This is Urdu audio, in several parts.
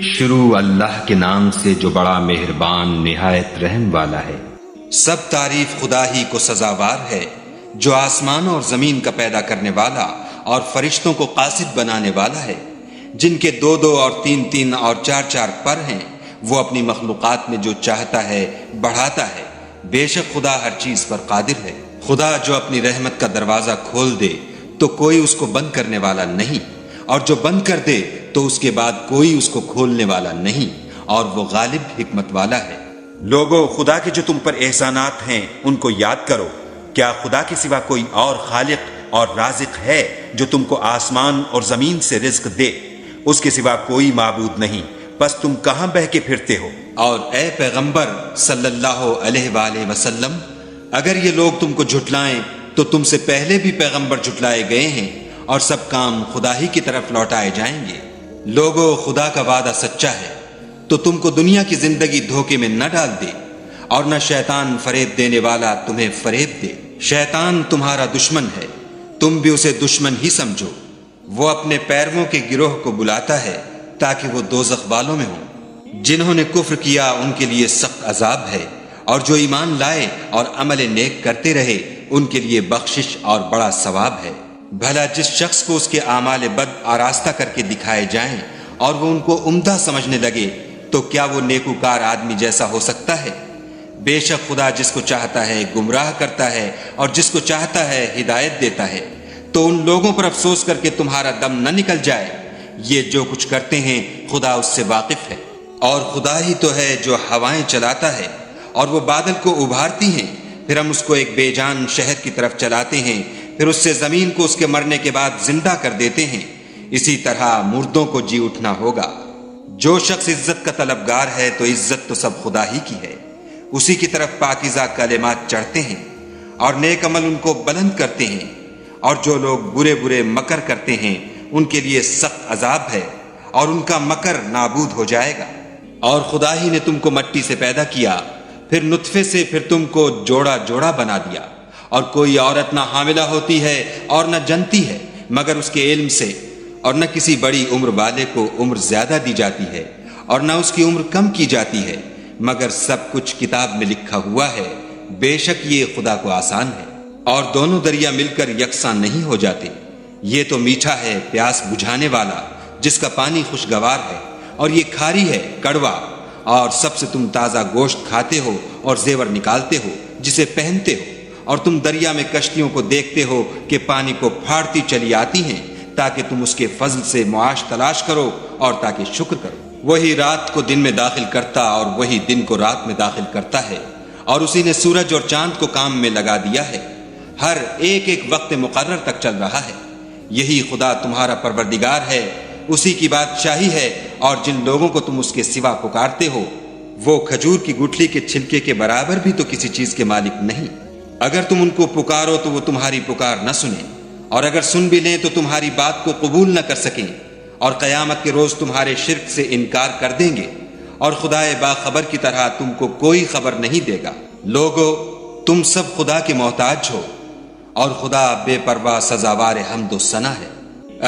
شروع اللہ کے نام سے جو بڑا مہربان نہایت رحم والا ہے۔ سب تعریف خدا ہی کو سزاوار ہے، جو آسمان اور زمین کا پیدا کرنے والا اور فرشتوں کو قاصد بنانے والا ہے، جن کے 2 اور 3 اور 4 پر ہیں۔ وہ اپنی مخلوقات میں جو چاہتا ہے بڑھاتا ہے، بے شک خدا ہر چیز پر قادر ہے۔ خدا جو اپنی رحمت کا دروازہ کھول دے تو کوئی اس کو بند کرنے والا نہیں، اور جو بند کر دے تو اس کے بعد کوئی اس کو کھولنے والا نہیں، اور وہ غالب حکمت والا ہے۔ لوگو، خدا کے جو تم پر احسانات ہیں ان کو یاد کرو۔ کیا خدا کے سوا کوئی اور خالق اور رازق ہے جو تم کو آسمان اور زمین سے رزق دے؟ اس کے سوا کوئی معبود نہیں، بس تم کہاں بہہ کے پھرتے ہو؟ اور اے پیغمبر صلی اللہ علیہ وآلہ وسلم، اگر یہ لوگ تم کو جھٹلائیں تو تم سے پہلے بھی پیغمبر جھٹلائے گئے ہیں، اور سب کام خدا ہی کی طرف لوٹائے جائیں گے۔ لوگو، خدا کا وعدہ سچا ہے، تو تم کو دنیا کی زندگی دھوکے میں نہ ڈال دے، اور نہ شیطان فریب دینے والا تمہیں فریب دے۔ شیطان تمہارا دشمن ہے، تم بھی اسے دشمن ہی سمجھو۔ وہ اپنے پیرووں کے گروہ کو بلاتا ہے تاکہ وہ دوزخ والوں میں ہوں۔ جنہوں نے کفر کیا ان کے لیے سخت عذاب ہے، اور جو ایمان لائے اور عمل نیک کرتے رہے ان کے لیے بخشش اور بڑا ثواب ہے۔ بھلا جس شخص کو اس کے اعمال بد آراستہ کر کے دکھائے جائیں اور وہ ان کو عمدہ سمجھنے لگے، تو کیا وہ نیکوکار آدمی جیسا ہو سکتا ہے؟ بے شک خدا جس کو چاہتا ہے گمراہ کرتا ہے، اور جس کو چاہتا ہے ہدایت دیتا ہے۔ تو ان لوگوں پر افسوس کر کے تمہارا دم نہ نکل جائے، یہ جو کچھ کرتے ہیں خدا اس سے واقف ہے۔ اور خدا ہی تو ہے جو ہوائیں چلاتا ہے، اور وہ بادل کو ابھارتی ہیں، پھر ہم اس کو ایک بے جان شہر کی طرف چلاتے ہیں، پھر اس سے زمین کو اس کے مرنے کے بعد زندہ کر دیتے ہیں۔ اسی طرح مردوں کو جی اٹھنا ہوگا۔ جو شخص عزت کا طلبگار ہے تو عزت تو سب خدا ہی کی ہے، اسی کی طرف پاکیزہ کلمات چڑھتے ہیں، اور نیک عمل ان کو بلند کرتے ہیں۔ اور جو لوگ برے مکر کرتے ہیں ان کے لیے سخت عذاب ہے، اور ان کا مکر نابود ہو جائے گا۔ اور خدا ہی نے تم کو مٹی سے پیدا کیا، پھر نطفے سے، پھر تم کو جوڑا بنا دیا، اور کوئی عورت نہ حاملہ ہوتی ہے اور نہ جنتی ہے مگر اس کے علم سے، اور نہ کسی بڑی عمر والے کو عمر زیادہ دی جاتی ہے، اور نہ اس کی عمر کم کی جاتی ہے، مگر سب کچھ کتاب میں لکھا ہوا ہے۔ بے شک یہ خدا کو آسان ہے۔ اور دونوں دریا مل کر یکساں نہیں ہو جاتے۔ یہ تو میٹھا ہے پیاس بجھانے والا، جس کا پانی خوشگوار ہے، اور یہ کھاری ہے کڑوا۔ اور سب سے تم تازہ گوشت کھاتے ہو اور زیور نکالتے ہو جسے پہنتے ہو، اور تم دریا میں کشتیوں کو دیکھتے ہو کہ پانی کو پھاڑتی چلی آتی ہیں، تاکہ تم اس کے فضل سے معاش تلاش کرو اور تاکہ شکر کرو۔ وہی رات کو دن میں داخل کرتا اور وہی دن کو رات میں داخل کرتا ہے، اور اسی نے سورج اور چاند کو کام میں لگا دیا ہے، ہر ایک وقت مقرر تک چل رہا ہے۔ یہی خدا تمہارا پروردگار ہے، اسی کی بادشاہی ہے، اور جن لوگوں کو تم اس کے سوا پکارتے ہو وہ کھجور کی گٹھلی کے چھلکے کے برابر بھی تو کسی چیز کے مالک نہیں۔ اگر تم ان کو پکارو تو وہ تمہاری پکار نہ سنیں، اور اگر سن بھی لیں تو تمہاری بات کو قبول نہ کر سکیں، اور قیامت کے روز تمہارے شرک سے انکار کر دیں گے، اور خدائے باخبر کی طرح تم کو کوئی خبر نہیں دے گا۔ لوگو، تم سب خدا کے محتاج ہو، اور خدا بے پرواہ سزاوار حمد و ثنا ہے۔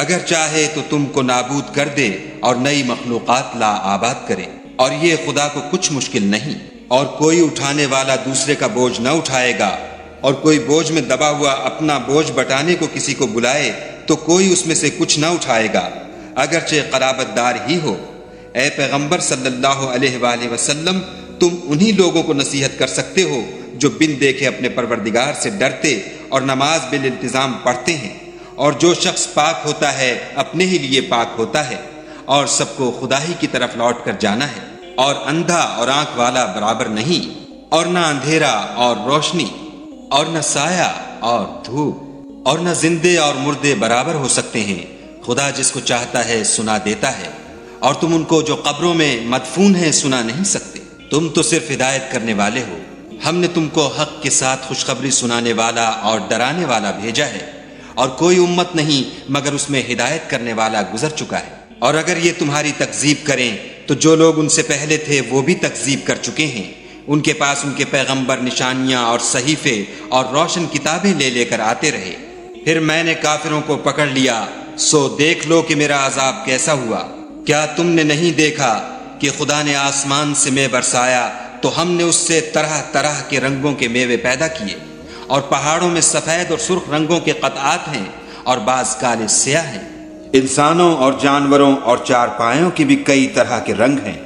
اگر چاہے تو تم کو نابود کر دے اور نئی مخلوقات لا آباد کرے، اور یہ خدا کو کچھ مشکل نہیں۔ اور کوئی اٹھانے والا دوسرے کا بوجھ نہ اٹھائے گا، اور کوئی بوجھ میں دبا ہوا اپنا بوجھ بٹانے کو کسی کو بلائے تو کوئی اس میں سے کچھ نہ اٹھائے گا، اگرچہ قرابت دار ہی ہو۔ اے پیغمبر صلی اللہ علیہ وآلہ وسلم، تم انہی لوگوں کو نصیحت کر سکتے ہو جو بن دیکھے اپنے پروردگار سے ڈرتے اور نماز بالالتزام پڑھتے ہیں۔ اور جو شخص پاک ہوتا ہے اپنے ہی لیے پاک ہوتا ہے، اور سب کو خدا ہی کی طرف لوٹ کر جانا ہے۔ اور اندھا اور آنکھ والا برابر نہیں، اور نہ اندھیرا اور روشنی، اور نہ سایہ اور دھوپ، اور نہ زندے اور مردے برابر ہو سکتے ہیں۔ خدا جس کو چاہتا ہے سنا دیتا ہے، اور تم ان کو جو قبروں میں مدفون ہیں سنا نہیں سکتے۔ تم تو صرف ہدایت کرنے والے ہو۔ ہم نے تم کو حق کے ساتھ خوشخبری سنانے والا اور ڈرانے والا بھیجا ہے، اور کوئی امت نہیں مگر اس میں ہدایت کرنے والا گزر چکا ہے۔ اور اگر یہ تمہاری تکذیب کریں تو جو لوگ ان سے پہلے تھے وہ بھی تکذیب کر چکے ہیں۔ ان کے پاس ان کے پیغمبر نشانیاں اور صحیفے اور روشن کتابیں لے کر آتے رہے، پھر میں نے کافروں کو پکڑ لیا، سو دیکھ لو کہ میرا عذاب کیسا ہوا۔ کیا تم نے نہیں دیکھا کہ خدا نے آسمان سے مے برسایا تو ہم نے اس سے طرح طرح کے رنگوں کے میوے پیدا کیے، اور پہاڑوں میں سفید اور سرخ رنگوں کے قطعات ہیں اور بعض کالے سیاہ ہیں۔ انسانوں اور جانوروں اور چارپائیوں کی بھی کئی طرح کے رنگ ہیں۔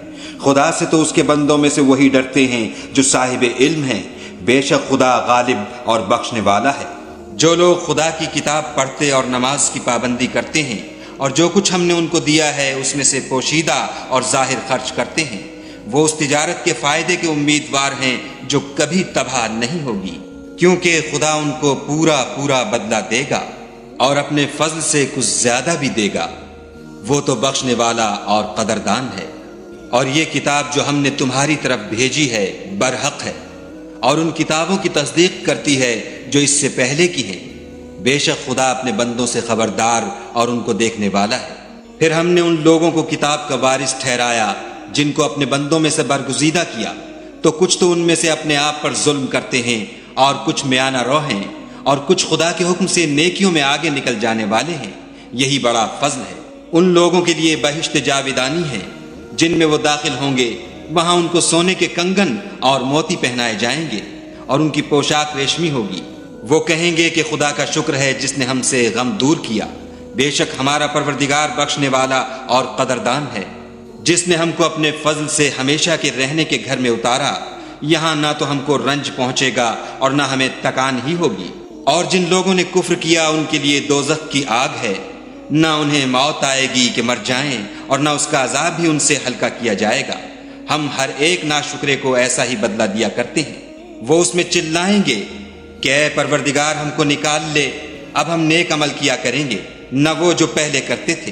خدا سے تو اس کے بندوں میں سے وہی ڈرتے ہیں جو صاحب علم ہیں، بے شک خدا غالب اور بخشنے والا ہے۔ جو لوگ خدا کی کتاب پڑھتے اور نماز کی پابندی کرتے ہیں اور جو کچھ ہم نے ان کو دیا ہے اس میں سے پوشیدہ اور ظاہر خرچ کرتے ہیں، وہ اس تجارت کے فائدے کے امیدوار ہیں جو کبھی تباہ نہیں ہوگی، کیونکہ خدا ان کو پورا پورا بدلہ دے گا اور اپنے فضل سے کچھ زیادہ بھی دے گا۔ وہ تو بخشنے والا اور قدردان ہے۔ اور یہ کتاب جو ہم نے تمہاری طرف بھیجی ہے برحق ہے، اور ان کتابوں کی تصدیق کرتی ہے جو اس سے پہلے کی ہے۔ بے شک خدا اپنے بندوں سے خبردار اور ان کو دیکھنے والا ہے۔ پھر ہم نے ان لوگوں کو کتاب کا وارث ٹھہرایا جن کو اپنے بندوں میں سے برگزیدہ کیا، تو کچھ تو ان میں سے اپنے آپ پر ظلم کرتے ہیں اور کچھ میانہ رو ہیں، اور کچھ خدا کے حکم سے نیکیوں میں آگے نکل جانے والے ہیں۔ یہی بڑا فضل ہے۔ ان لوگوں کے لیے بہشت جاویدانی ہے جن میں وہ داخل ہوں گے، وہاں ان کو سونے کے کنگن اور موتی پہنائے جائیں گے اور ان کی پوشاک ریشمی ہوگی۔ وہ کہیں گے کہ خدا کا شکر ہے جس نے ہم سے غم دور کیا، بے شک ہمارا پروردگار بخشنے والا اور قدردان ہے، جس نے ہم کو اپنے فضل سے ہمیشہ کے رہنے کے گھر میں اتارا۔ یہاں نہ تو ہم کو رنج پہنچے گا اور نہ ہمیں تکان ہی ہوگی۔ اور جن لوگوں نے کفر کیا ان کے لیے دوزخ کی آگ ہے، نہ انہیں موت آئے گی کہ مر جائیں اور نہ اس کا عذاب بھی ان سے ہلکا کیا جائے گا۔ ہم ہر ایک ناشکرے کو ایسا ہی بدلہ دیا کرتے ہیں۔ وہ اس میں چلائیں گے کہ اے پروردگار ہم کو نکال لے، اب ہم نیک عمل کیا کریں گے، نہ وہ جو پہلے کرتے تھے۔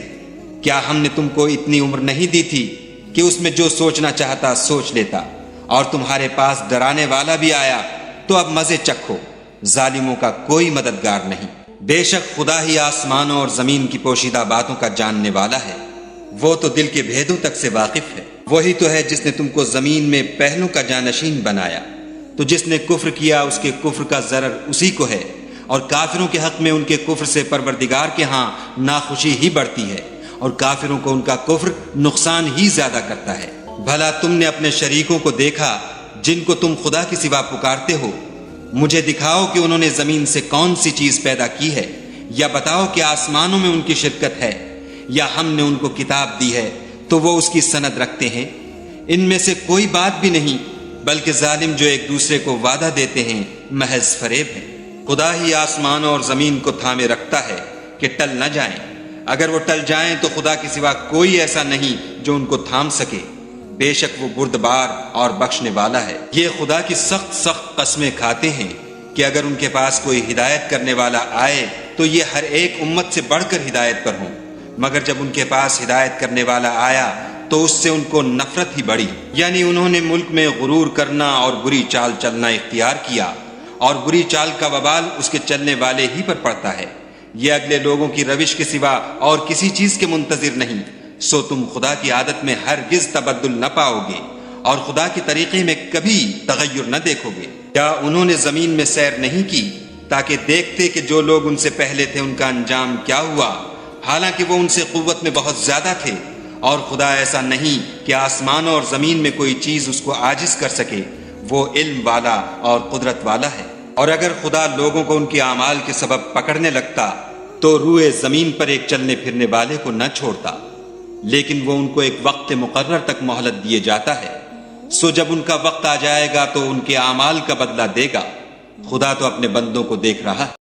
کیا ہم نے تم کو اتنی عمر نہیں دی تھی کہ اس میں جو سوچنا چاہتا سوچ لیتا، اور تمہارے پاس ڈرانے والا بھی آیا تو اب مزے چکھو، ظالموں کا کوئی مددگار نہیں۔ بے شک خدا ہی آسمانوں اور زمین کی پوشیدہ باتوں کا جاننے والا ہے، وہ تو دل کے بھیدوں تک سے واقف ہے۔ وہی تو ہے جس نے تم کو زمین میں پہلوں کا جانشین بنایا، تو جس نے کفر کیا اس کے کفر کا ضرر اسی کو ہے، اور کافروں کے حق میں ان کے کفر سے پروردگار کے ہاں ناخوشی ہی بڑھتی ہے، اور کافروں کو ان کا کفر نقصان ہی زیادہ کرتا ہے۔ بھلا تم نے اپنے شریکوں کو دیکھا جن کو تم خدا کے سوا پکارتے ہو؟ مجھے دکھاؤ کہ انہوں نے زمین سے کون سی چیز پیدا کی ہے، یا بتاؤ کہ آسمانوں میں ان کی شرکت ہے، یا ہم نے ان کو کتاب دی ہے تو وہ اس کی سند رکھتے ہیں۔ ان میں سے کوئی بات بھی نہیں، بلکہ ظالم جو ایک دوسرے کو وعدہ دیتے ہیں محض فریب ہے۔ خدا ہی آسمانوں اور زمین کو تھامے رکھتا ہے کہ ٹل نہ جائیں، اگر وہ ٹل جائیں تو خدا کے سوا کوئی ایسا نہیں جو ان کو تھام سکے، بے شک وہ بردبار اور بخشنے والا ہے۔ یہ خدا کی سخت سخت قسمیں کھاتے ہیں کہ اگر ان کے پاس کوئی ہدایت کرنے والا آئے تو یہ ہر ایک امت سے بڑھ کر ہدایت پر ہوں، مگر جب ان کے پاس ہدایت کرنے والا آیا تو اس سے ان کو نفرت ہی بڑھی، یعنی انہوں نے ملک میں غرور کرنا اور بری چال چلنا اختیار کیا، اور بری چال کا وبال اس کے چلنے والے ہی پر پڑتا ہے۔ یہ اگلے لوگوں کی روش کے سوا اور کسی چیز کے منتظر نہیں، سو تم خدا کی عادت میں ہرگز تبدل نہ پاؤ گے اور خدا کے طریقے میں کبھی تغیر نہ دیکھو گے۔ کیا انہوں نے زمین میں سیر نہیں کی تاکہ دیکھتے کہ جو لوگ ان سے پہلے تھے ان کا انجام کیا ہوا، حالانکہ وہ ان سے قوت میں بہت زیادہ تھے؟ اور خدا ایسا نہیں کہ آسمانوں اور زمین میں کوئی چیز اس کو عاجز کر سکے، وہ علم والا اور قدرت والا ہے۔ اور اگر خدا لوگوں کو ان کے اعمال کے سبب پکڑنے لگتا تو روئے زمین پر ایک چلنے پھرنے والے کو نہ چھوڑتا، لیکن وہ ان کو ایک وقت مقرر تک مہلت دیے جاتا ہے، سو جب ان کا وقت آ جائے گا تو ان کے اعمال کا بدلہ دے گا۔ خدا تو اپنے بندوں کو دیکھ رہا ہے۔